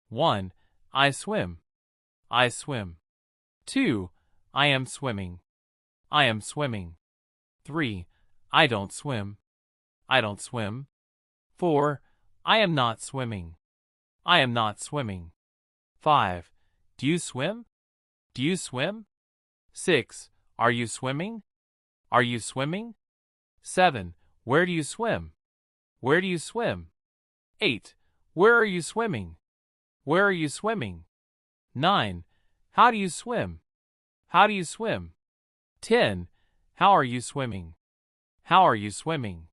1. I swim. I swim. 2. I am swimming. I am swimming. 3. I don't swim. I don't swim. 4. I am not swimming. I am not swimming. 5. Do you swim? Do you swim? 6. Are you swimming? Are you swimming? 7. Where do you swim? Where do you swim? 8. Where are you swimming? Where are you swimming? 9. How do you swim? How do you swim? 10. How are you swimming? How are you swimming?